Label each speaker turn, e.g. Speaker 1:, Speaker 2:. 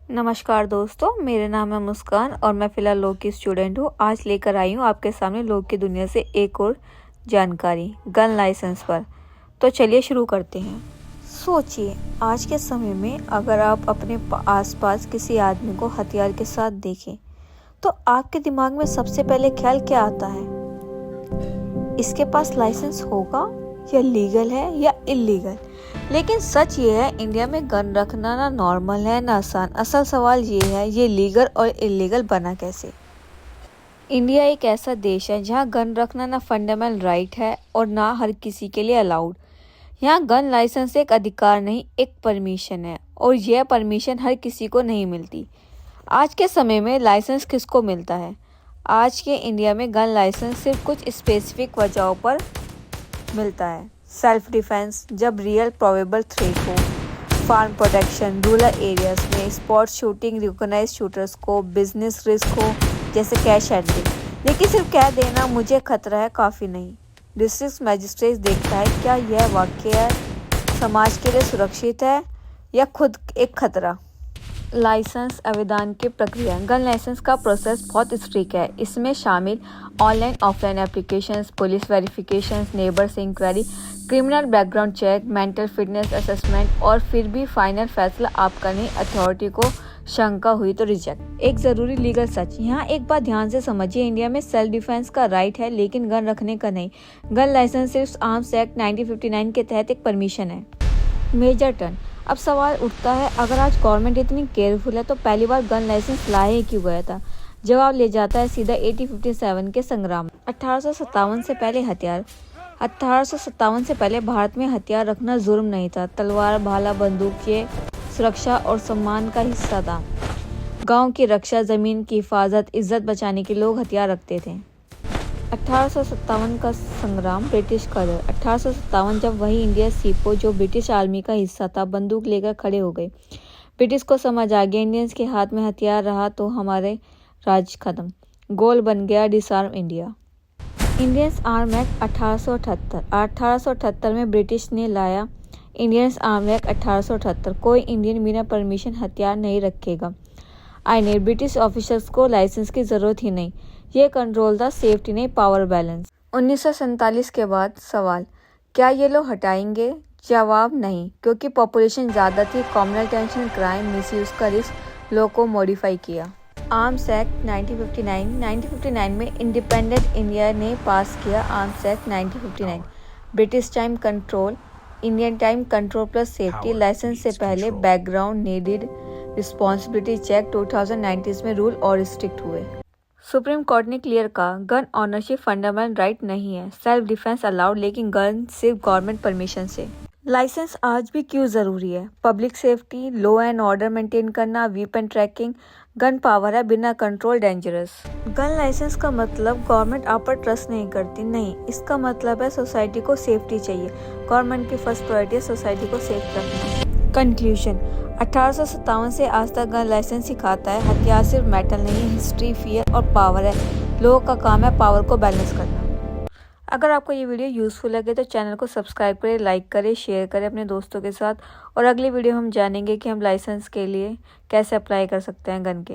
Speaker 1: नमस्कार दोस्तों, मेरा नाम है मुस्कान और मैं फ़िलहाल लॉ की स्टूडेंट हूँ। आज लेकर आई हूँ आपके सामने लॉ की दुनिया से एक और जानकारी गन लाइसेंस पर। तो चलिए शुरू करते हैं। सोचिए, आज के समय में अगर आप अपने आसपास किसी आदमी को हथियार के साथ देखें तो आपके दिमाग में सबसे पहले ख्याल क्या आता है? इसके पास लाइसेंस होगा या लीगल है या इलीगल? लेकिन सच ये है, इंडिया में गन रखना ना नॉर्मल है ना आसान। असल सवाल ये है, ये लीगल और इलीगल बना कैसे? इंडिया एक ऐसा देश है जहाँ गन रखना ना फंडामेंटल राइट है और ना हर किसी के लिए अलाउड। यहाँ गन लाइसेंस एक अधिकार नहीं, एक परमिशन है और यह परमिशन हर किसी को नहीं मिलती। आज के समय में लाइसेंस किसको मिलता है? आज के इंडिया में गन लाइसेंस सिर्फ कुछ स्पेसिफिक वजहों पर मिलता है। सेल्फ डिफेंस, जब रियल प्रोबेबल थ्रेट हो, फार्म प्रोटेक्शन, रूरल एरियाज में स्पॉट शूटिंग, रिकॉग्नाइज शूटर्स को, बिजनेस रिस्क हो जैसे कैश हैंडलिंग। लेकिन सिर्फ कह देना मुझे खतरा है काफ़ी नहीं। डिस्ट्रिक्ट मजिस्ट्रेट देखता है क्या यह वाकया समाज के लिए सुरक्षित है या खुद एक खतरा। लाइसेंस आवेदन की प्रक्रिया। गन लाइसेंस का प्रोसेस बहुत स्ट्रिक्ट है। इसमें शामिल online offline applications, police verifications, neighbours inquiry, criminal background check, mental fitness assessment और फिर भी फाइनल फैसला आपका नहीं। अथॉरिटी को शंका हुई तो रिजेक्ट। एक ज़रूरी लीगल सच। यहाँ एक बात ध्यान से समझिए, इंडिया में सेल्फ डिफेंस का राइट है लेकिन गन रखने का नहीं। गन लाइसेंस सिर्फ आर्म्स एक्ट 1959 के तहत एक परमिशन है। Major turn. अब सवाल उठता है, अगर आज गवर्नमेंट इतनी केयरफुल है तो पहली बार गन लाइसेंस लाए क्यों गया था? जवाब ले जाता है सीधा 1857 के संग्राम। 1857 से पहले 1857 से पहले भारत में हथियार रखना जुर्म नहीं था। तलवार, भाला, बंदूक ये सुरक्षा और सम्मान का हिस्सा था। गांव की रक्षा, जमीन की हिफाजत, इज्जत बचाने के लोग हथियार रखते थे। 1857 का संग्राम। ब्रिटिश कदर। 1857 जब वही इंडिया सीपो जो ब्रिटिश आर्मी का हिस्सा था बंदूक लेकर खड़े हो गए। ब्रिटिश को समझ आ गया इंडियंस के हाथ में हथियार रहा तो हमारे राज खत्म। गोल बन गया disarm India. Indians arm act 1878। 1878 में ब्रिटिश ने लाया इंडियंस आर्म एक्ट 1878। कोई इंडियन बिना परमिशन हथियार नहीं रखेगा। आईने ब्रिटिश ऑफिसर्स को लाइसेंस की जरूरत ही नहीं। ये कंट्रोल था, सेफ्टी नहीं, पावर बैलेंस। 1947 के बाद सवाल, क्या ये लोग हटाएंगे? जवाब नहीं, क्योंकि पॉपुलेशन ज़्यादा थी, कॉमनल टेंशन, क्राइम, मिसयूज का रिस्क, लॉ को मॉडिफाई किया। आर्म्स एक्ट 1959 में इंडिपेंडेंट इंडिया ने पास किया Arms Act 1959। British time control, Indian time control plus safety. Licence से पहले बैकग्राउंड नीडेड रिस्पॉन्सिबिलिटी चेक 2019 में रूल और स्ट्रिक्ट हुए। सुप्रीम कोर्ट ने क्लियर कहा, गन ऑनरशिप फंडामेंटल राइट नहीं है। सेल्फ डिफेंस अलाउड लेकिन गन सिर्फ गवर्नमेंट परमिशन से। लाइसेंस आज भी क्यों ज़रूरी है? Public safety, law and order maintain करना, वेपन ट्रैकिंग। गन पावर है, बिना कंट्रोल डेंजरस। गन लाइसेंस का मतलब गवर्नमेंट आप पर ट्रस्ट नहीं करती नहीं, इसका मतलब है सोसाइटी को सेफ्टी चाहिए। गवर्नमेंट की फर्स्ट प्रायोरिटी है सोसाइटी को सेफ रखना। कंक्लूजन। 1857 से आज तक गन लाइसेंस सिखाता है हथियार सिर्फ मेटल नहीं है, हिस्ट्री, फियर और पावर है। लोगों का काम है पावर को बैलेंस करना। अगर आपको ये वीडियो यूज़फुल लगे तो चैनल को सब्सक्राइब करें, लाइक करें, शेयर करें अपने दोस्तों के साथ। और अगली वीडियो हम जानेंगे कि हम लाइसेंस के लिए कैसे अप्लाई कर सकते हैं गन के।